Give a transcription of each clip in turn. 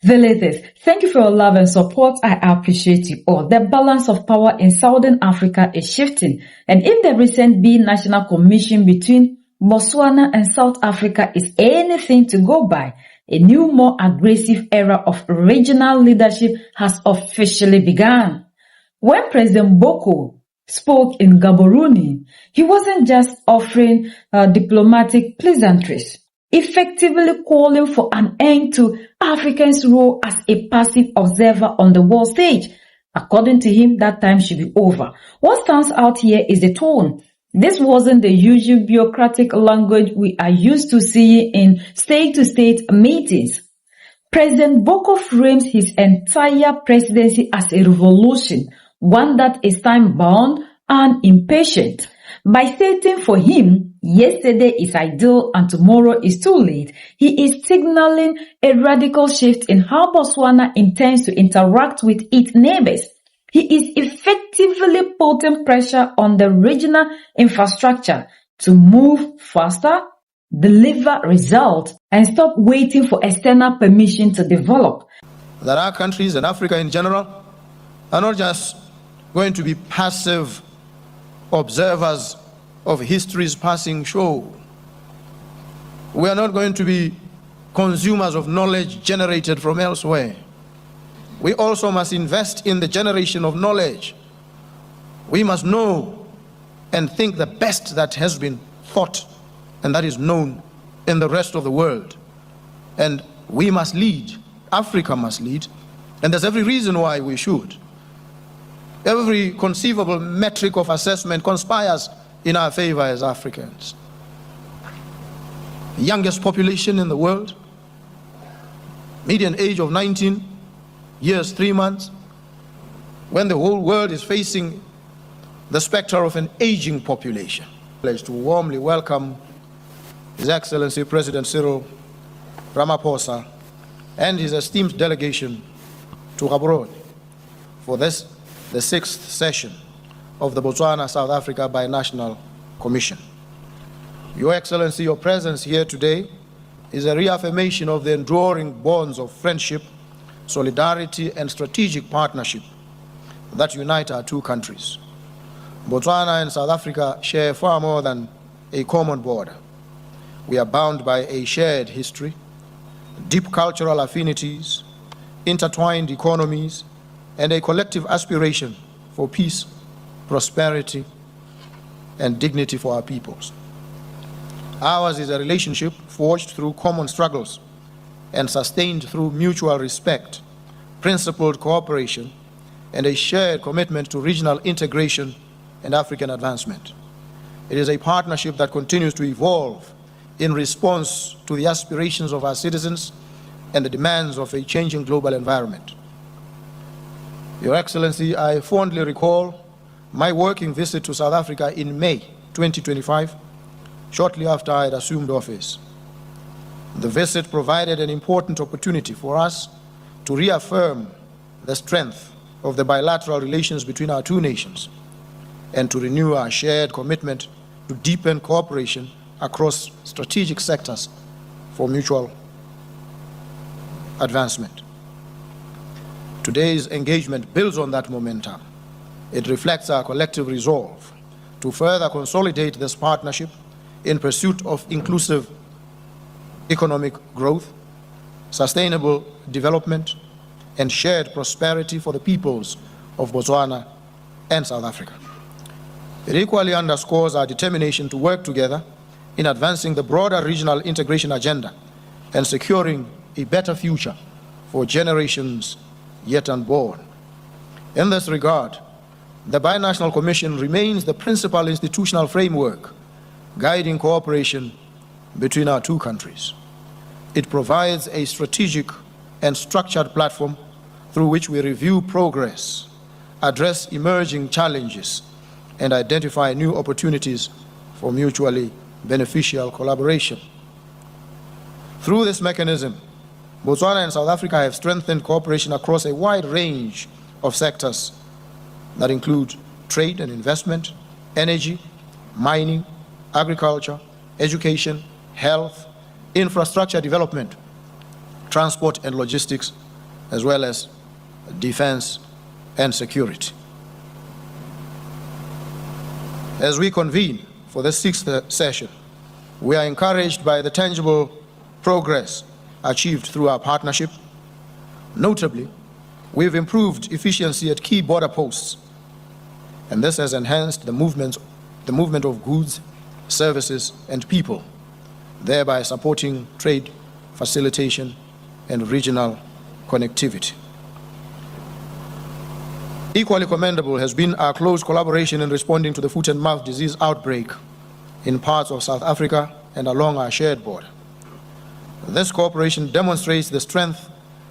Villagers, thank you for your love and support. I appreciate you all. The balance of power in Southern Africa is shifting, and if the recent National Commission between Botswana and South Africa is anything to go by, a new, more aggressive era of regional leadership has officially begun. When President Boko spoke in Gaborone, he wasn't just offering diplomatic pleasantries, effectively calling for an end to Africans' role as a passive observer on the world stage. According to him, that time should be over. What stands out here is the tone. This wasn't the usual bureaucratic language we are used to seeing in state-to-state meetings. President Boko frames his entire presidency as a revolution, one that is time-bound and impatient. By stating for him, yesterday is ideal and tomorrow is too late, he is signaling a radical shift in how Botswana intends to interact with its neighbors. He is effectively putting pressure on the regional infrastructure to move faster, deliver results, and stop waiting for external permission to develop. That our countries and Africa in general are not just going to be passive observers of history's passing show. We are not going to be consumers of knowledge generated from elsewhere. We also must invest in the generation of knowledge. We must know and think the best that has been thought and that is known in the rest of the world. And we must lead. Africa must lead. And there's every reason why we should. Every conceivable metric of assessment conspires in our favor as Africans. The youngest population in the world, median age of 19 years, 3 months, when the whole world is facing the specter of an aging population. I'd like to warmly welcome His Excellency President Cyril Ramaphosa and his esteemed delegation to Gaborone for the 6th session of the Botswana-South Africa Binational Commission. Your Excellency, your presence here today is a reaffirmation of the enduring bonds of friendship, solidarity, and strategic partnership that unite our two countries. Botswana and South Africa share far more than a common border. We are bound by a shared history, deep cultural affinities, intertwined economies, and a collective aspiration for peace, prosperity, and dignity for our peoples. Ours is a relationship forged through common struggles and sustained through mutual respect, principled cooperation, and a shared commitment to regional integration and African advancement. It is a partnership that continues to evolve in response to the aspirations of our citizens and the demands of a changing global environment. Your Excellency, I fondly recall my working visit to South Africa in May 2025, shortly after I had assumed office. The visit provided an important opportunity for us to reaffirm the strength of the bilateral relations between our two nations and to renew our shared commitment to deepen cooperation across strategic sectors for mutual advancement. Today's engagement builds on that momentum. It reflects our collective resolve to further consolidate this partnership in pursuit of inclusive economic growth, sustainable development, and shared prosperity for the peoples of Botswana and South Africa. It equally underscores our determination to work together in advancing the broader regional integration agenda and securing a better future for generations yet unborn. In this regard, the Binational Commission remains the principal institutional framework guiding cooperation between our two countries. It provides a strategic and structured platform through which we review progress, address emerging challenges, and identify new opportunities for mutually beneficial collaboration. Through this mechanism, Botswana and South Africa have strengthened cooperation across a wide range of sectors that include trade and investment, energy, mining, agriculture, education, health, infrastructure development, transport and logistics, as well as defense and security. As we convene for the 6th session, we are encouraged by the tangible progress achieved through our partnership. Notably, we've improved efficiency at key border posts, and this has enhanced the movement of goods, services, and people, thereby supporting trade facilitation and regional connectivity. Equally commendable has been our close collaboration in responding to the foot and mouth disease outbreak in parts of South Africa and along our shared border. This cooperation demonstrates the strength,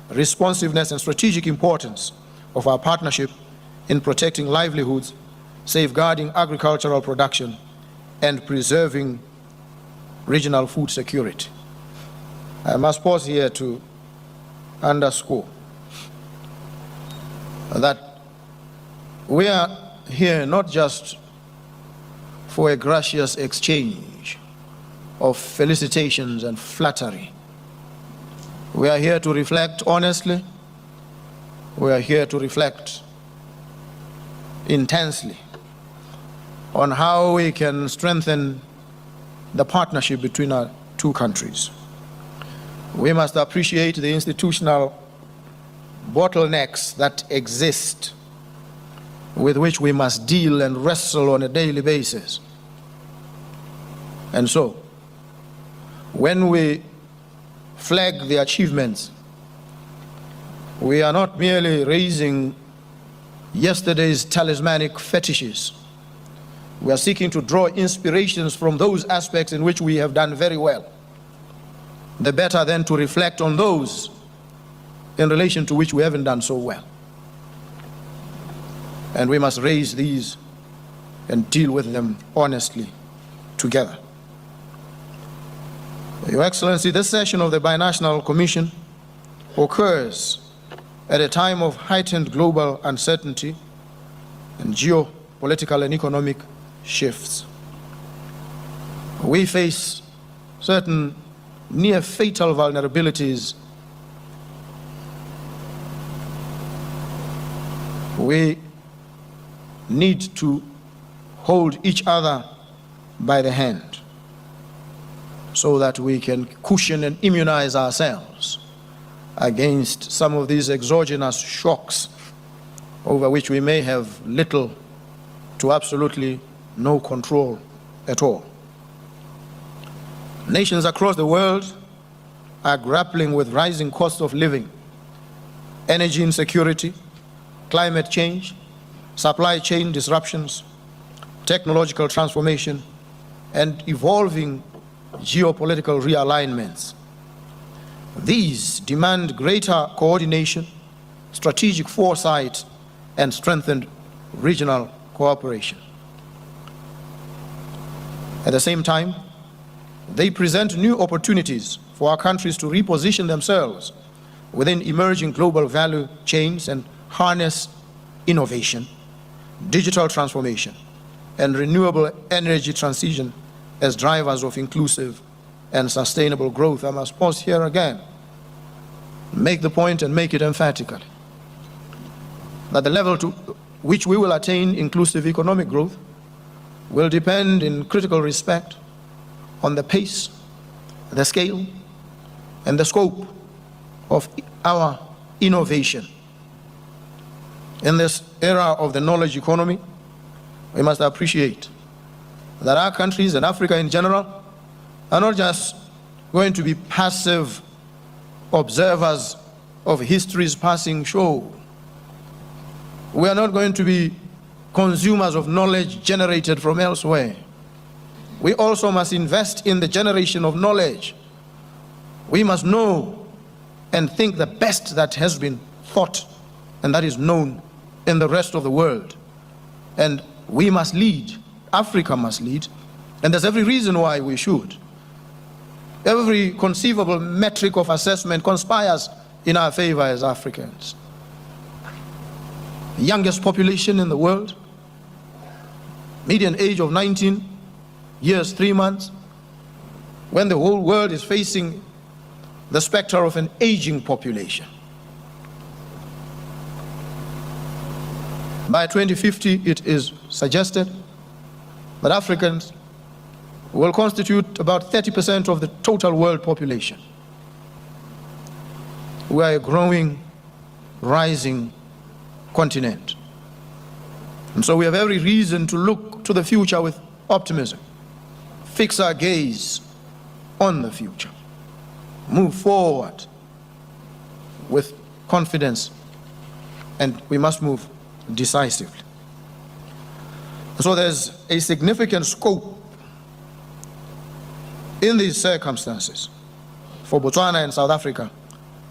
responsiveness, and strategic importance of our partnership in protecting livelihoods, safeguarding agricultural production, and preserving regional food security. I must pause here to underscore that we are here not just for a gracious exchange of felicitations and flattery. We are here to reflect honestly. We are here to reflect intensely on how we can strengthen the partnership between our two countries. We must appreciate the institutional bottlenecks that exist with which we must deal and wrestle on a daily basis. And so, when we flag the achievements, we are not merely raising yesterday's talismanic fetishes. We are seeking to draw inspirations from those aspects in which we have done very well. The better then to reflect on those in relation to which we haven't done so well. And we must raise these and deal with them honestly together. Your Excellency, this session of the Binational Commission occurs at a time of heightened global uncertainty and geopolitical and economic shifts. We face certain near fatal vulnerabilities. We need to hold each other by the hand so that we can cushion and immunize ourselves against some of these exogenous shocks over which we may have little to absolutely no control at all. Nations across the world are grappling with rising costs of living, energy insecurity, climate change, supply chain disruptions, technological transformation, and evolving geopolitical realignments. These demand greater coordination, strategic foresight, and strengthened regional cooperation. At the same time, they present new opportunities for our countries to reposition themselves within emerging global value chains and harness innovation, digital transformation, and renewable energy transition as drivers of inclusive and sustainable growth. I must pause here again, make the point and make it emphatically, that the level to which we will attain inclusive economic growth will depend in critical respect on the pace, the scale, and the scope of our innovation. In this era of the knowledge economy, we must appreciate that our countries and Africa in general are not just going to be passive observers of history's passing show. We are not going to be consumers of knowledge generated from elsewhere. We also must invest in the generation of knowledge. We must know and think the best that has been thought and that is known in the rest of the world. And we must lead. Africa must lead. And there's every reason why we should. Every conceivable metric of assessment conspires in our favor as Africans. The youngest population in the world, median age of 19 years, 3 months, when the whole world is facing the specter of an aging population. By 2050, it is suggested that Africans will constitute about 30% of the total world population. We are a growing, rising continent. And so we have every reason to look to the future with optimism, fix our gaze on the future, move forward with confidence, and we must move decisively. So there's a significant scope in these circumstances for Botswana and South Africa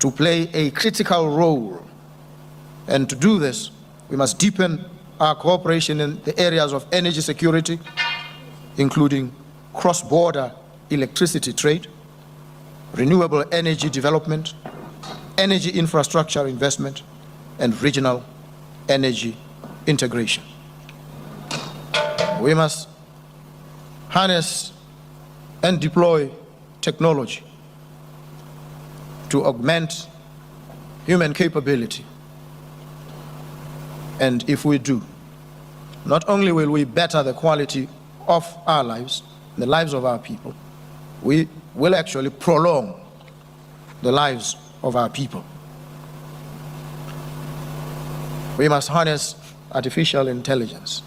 to play a critical role. And to do this, we must deepen our cooperation in the areas of energy security, including cross-border electricity trade, renewable energy development, energy infrastructure investment, and regional energy integration. We must harness and deploy technology to augment human capability. And if we do, not only will we better the quality of our lives, the lives of our people, we will actually prolong the lives of our people. We must harness artificial intelligence,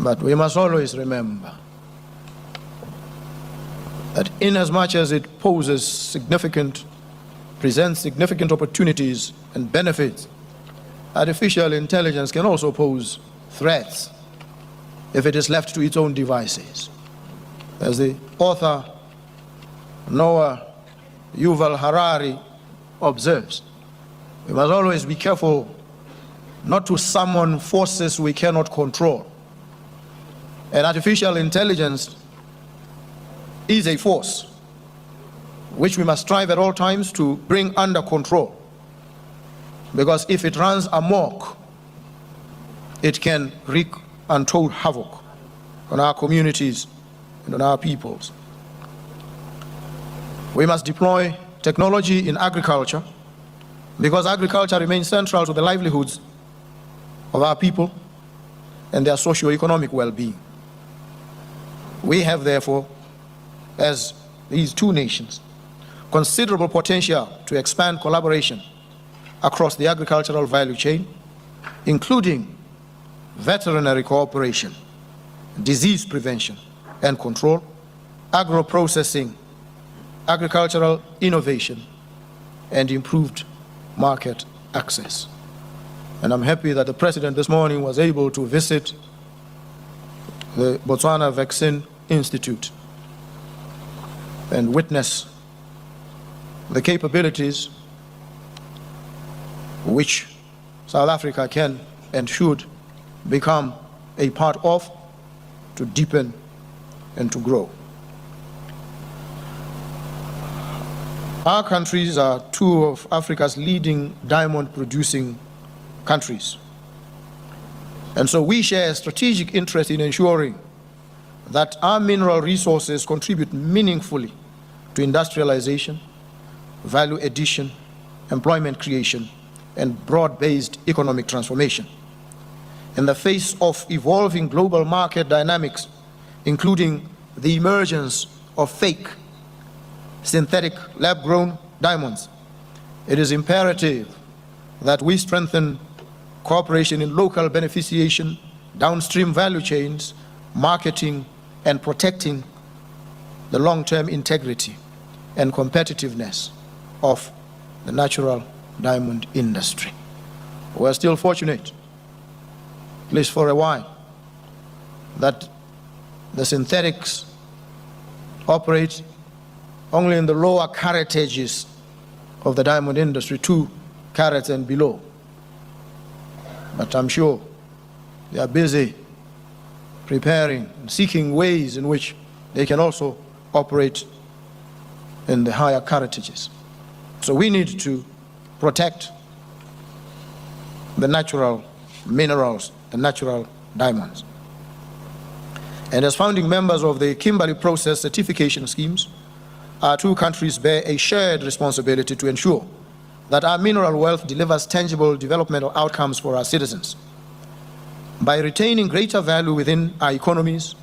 but we must always remember that inasmuch as it presents significant opportunities and benefits, artificial intelligence can also pose threats if it is left to its own devices. As the author Noah Yuval Harari observes, we must always be careful not to summon forces we cannot control. And artificial intelligence is a force which we must strive at all times to bring under control. Because if it runs amok, it can wreak untold havoc on our communities and on our peoples. We must deploy technology in agriculture because agriculture remains central to the livelihoods of our people and their socio-economic well-being. We have, therefore, as these two nations, considerable potential to expand collaboration across the agricultural value chain, including veterinary cooperation, disease prevention and control, agro-processing, agricultural innovation, and improved market access. And I'm happy that the President this morning was able to visit the Botswana Vaccine Institute and witness the capabilities which South Africa can and should become a part of, to deepen and to grow. Our countries are two of Africa's leading diamond-producing countries. And so we share a strategic interest in ensuring that our mineral resources contribute meaningfully to industrialization, value addition, employment creation, and broad-based economic transformation. In the face of evolving global market dynamics, including the emergence of fake, synthetic, lab-grown diamonds, it is imperative that we strengthen cooperation in local beneficiation, downstream value chains, marketing, and protecting the long-term integrity and competitiveness of the natural diamond industry. We are still fortunate, at least for a while, that the synthetics operate only in the lower caratages of the diamond industry, 2 carats and below. But I'm sure they are busy preparing and seeking ways in which they can also operate in the higher caratages. So we need to protect the natural minerals, the natural diamonds. And as founding members of the Kimberley Process certification schemes, our two countries bear a shared responsibility to ensure that our mineral wealth delivers tangible developmental outcomes for our citizens. By retaining greater value within our economies,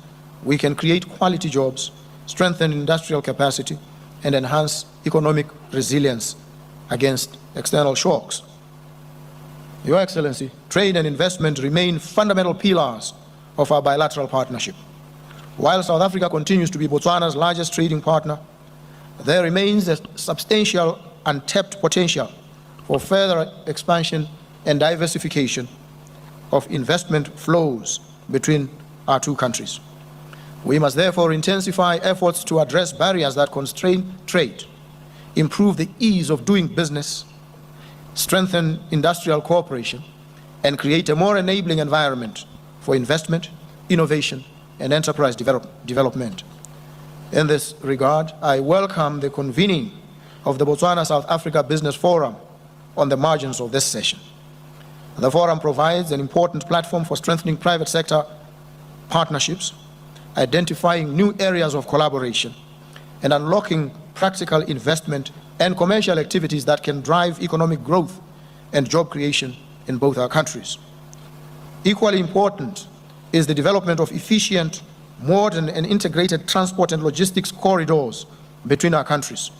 we can create quality jobs, strengthen industrial capacity, and enhance economic resilience against external shocks. Your Excellency, trade and investment remain fundamental pillars of our bilateral partnership. While South Africa continues to be Botswana's largest trading partner, there remains a substantial untapped potential for further expansion and diversification of investment flows between our two countries. We must therefore intensify efforts to address barriers that constrain trade, improve the ease of doing business, strengthen industrial cooperation, and create a more enabling environment for investment, innovation, and enterprise development. In this regard, I welcome the convening of the Botswana-South Africa Business Forum on the margins of this session. The forum provides an important platform for strengthening private sector partnerships, identifying new areas of collaboration, and unlocking practical investment and commercial activities that can drive economic growth and job creation in both our countries. Equally important is the development of efficient, modern, and integrated transport and logistics corridors between our countries.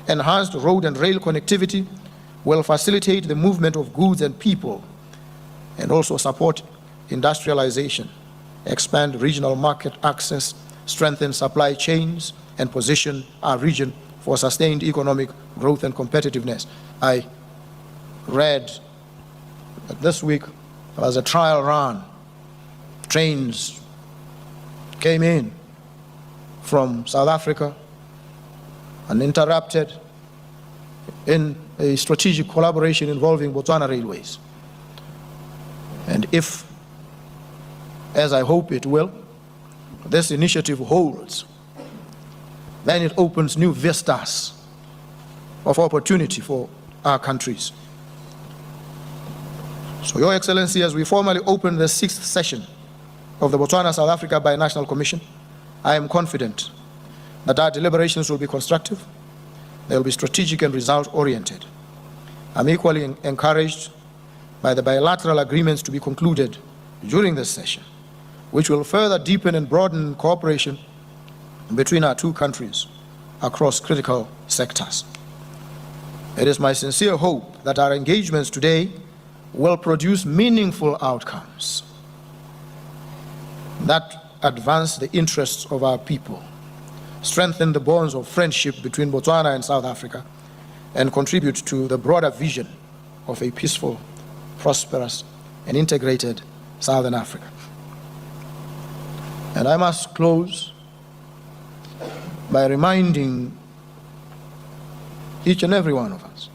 Enhanced road and rail connectivity will facilitate the movement of goods and people and also support industrialization, expand regional market access, strengthen supply chains, and position our region for sustained economic growth and competitiveness. I read that this week there was a trial run. Trains came in from South Africa uninterrupted in a strategic collaboration involving Botswana Railways. And if, as I hope it will, this initiative holds, then it opens new vistas of opportunity for our countries. So, Your Excellency, as we formally open the 6th session of the Botswana-South Africa Binational Commission, I am confident that our deliberations will be constructive, they will be strategic and result-oriented. I'm equally encouraged by the bilateral agreements to be concluded during this session, which will further deepen and broaden cooperation between our two countries across critical sectors. It is my sincere hope that our engagements today will produce meaningful outcomes that advance the interests of our people, strengthen the bonds of friendship between Botswana and South Africa, and contribute to the broader vision of a peaceful, prosperous, and integrated Southern Africa. And I must close by reminding each and every one of us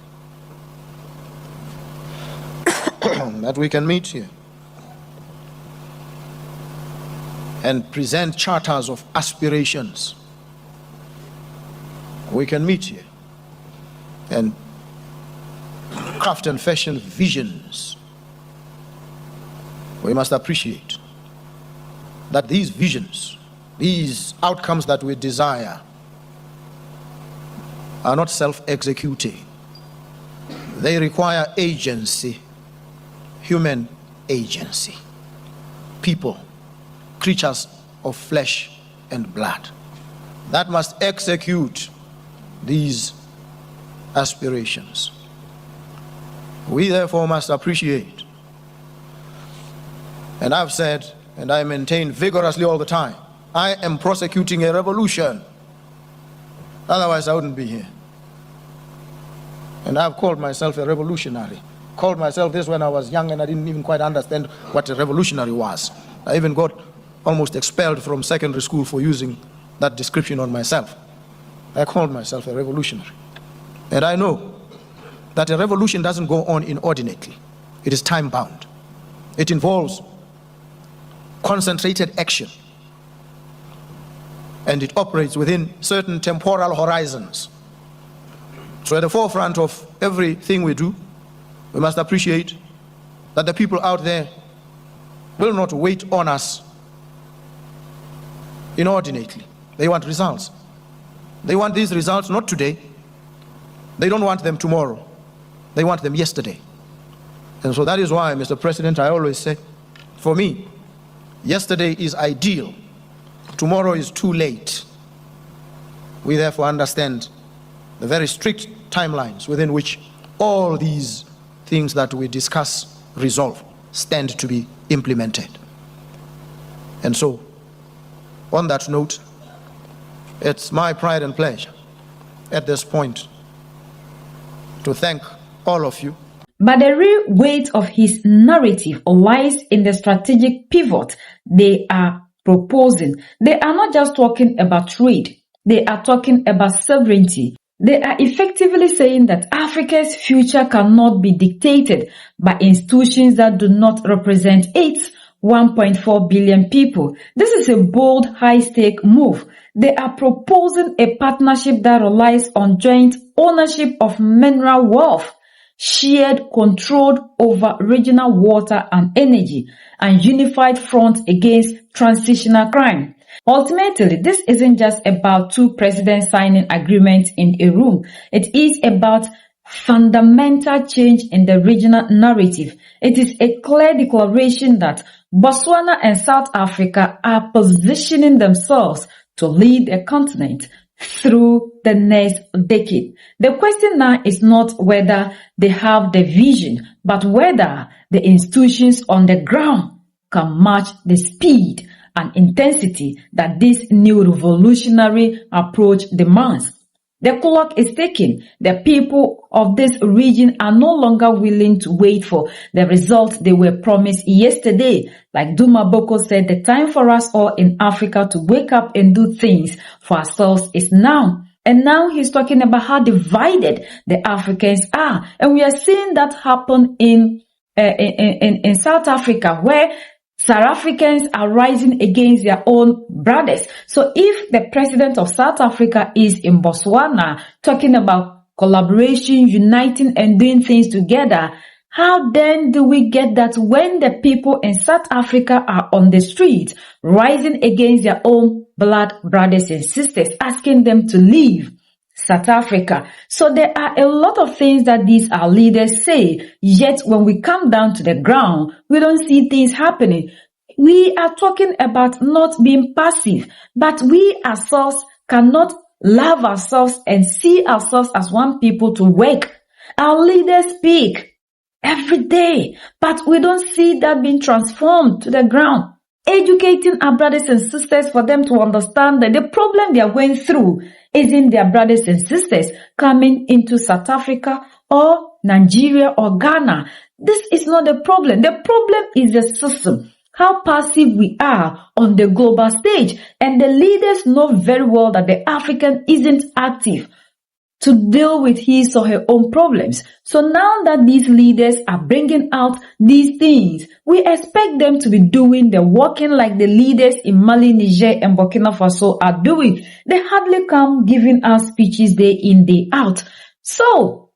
that we can meet here and present charters of aspirations. We can meet here and craft and fashion visions. We must appreciate that these visions, these outcomes that we desire, are not self-executing. They require agency, human agency. People, creatures of flesh and blood, that must execute these aspirations. We therefore must appreciate, and I've said, and I maintain vigorously all the time, I am prosecuting a revolution. Otherwise I wouldn't be here. And I've called myself a revolutionary. Called myself this when I was young and I didn't even quite understand what a revolutionary was. I even got almost expelled from secondary school for using that description on myself. I called myself a revolutionary. And I know that a revolution doesn't go on inordinately. It is time-bound. It involves concentrated action. And it operates within certain temporal horizons. So at the forefront of everything we do, we must appreciate that the people out there will not wait on us inordinately. They want results. They want these results not today. They don't want them tomorrow. They want them yesterday. And so that is why, Mr. President, I always say, For me, yesterday is ideal. Tomorrow is too late. We therefore understand the very strict timelines within which all these things that we discuss, resolve, stand to be implemented. And so, on that note, it's my pride and pleasure at this point to thank all of you. But the real weight of his narrative lies in the strategic pivot they are proposing. They are not just talking about trade. They are talking about sovereignty. They are effectively saying that Africa's future cannot be dictated by institutions that do not represent its 1.4 billion people. This is a bold, high-stake move. They are proposing a partnership that relies on joint ownership of mineral wealth, shared control over regional water and energy, and unified front against transitional crime. Ultimately, this isn't just about two presidents signing agreements in a room. It is about fundamental change in the regional narrative. It is a clear declaration that Botswana and South Africa are positioning themselves to lead the continent through the next decade. The question now is not whether they have the vision, but whether the institutions on the ground can match the speed and intensity that this new revolutionary approach demands. The clock is ticking. The people of this region are no longer willing to wait for the results they were promised yesterday. Like Duma Boko said, the time for us all in Africa to wake up and do things for ourselves is now. And now he's talking about how divided the Africans are. And we are seeing that happen in South Africa, where South Africans are rising against their own brothers. So if the president of South Africa is in Botswana talking about collaboration, uniting and doing things together, how then do we get that when the people in South Africa are on the street rising against their own blood brothers and sisters, asking them to leave South Africa? So there are a lot of things that these our leaders say, yet when we come down to the ground, we don't see things happening. We are talking about not being passive, but we ourselves cannot love ourselves and see ourselves as one people to work. Our leaders speak every day, but we don't see that being transformed to the ground. Educating our brothers and sisters for them to understand that the problem they are going through isn't their brothers and sisters coming into South Africa or Nigeria or Ghana. This is not the problem. The problem is the system. How passive we are on the global stage. And the leaders know very well that the African isn't active to deal with his or her own problems. So now that these leaders are bringing out these things, we expect them to be doing the working like the leaders in Mali, Niger, and Burkina Faso are doing. They hardly come giving us speeches day in, day out. So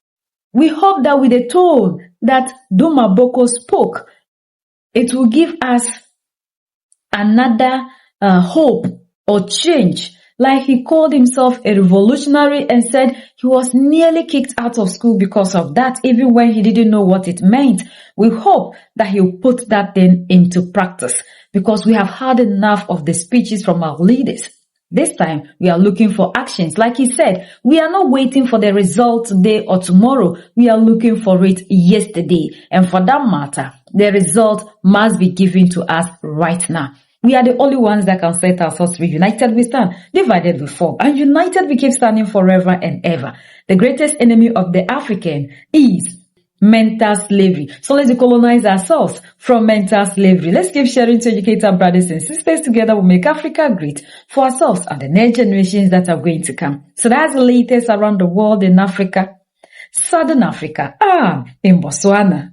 we hope that with the tone that Duma Boko spoke, it will give us another hope or change. Like he called himself a revolutionary and said he was nearly kicked out of school because of that, even when he didn't know what it meant. We hope that he'll put that thing into practice, because we have had enough of the speeches from our leaders. This time, we are looking for actions. Like he said, we are not waiting for the result today or tomorrow. We are looking for it yesterday. And for that matter, the result must be given to us right now. We are the only ones that can set ourselves free. United we stand, divided we fall. And united we keep standing forever and ever. The greatest enemy of the African is mental slavery. So let's decolonize ourselves from mental slavery. Let's keep sharing to educate our brothers and sisters. Together we'll make Africa great for ourselves and the next generations that are going to come. So that's the latest around the world in Africa. Southern Africa, in Botswana.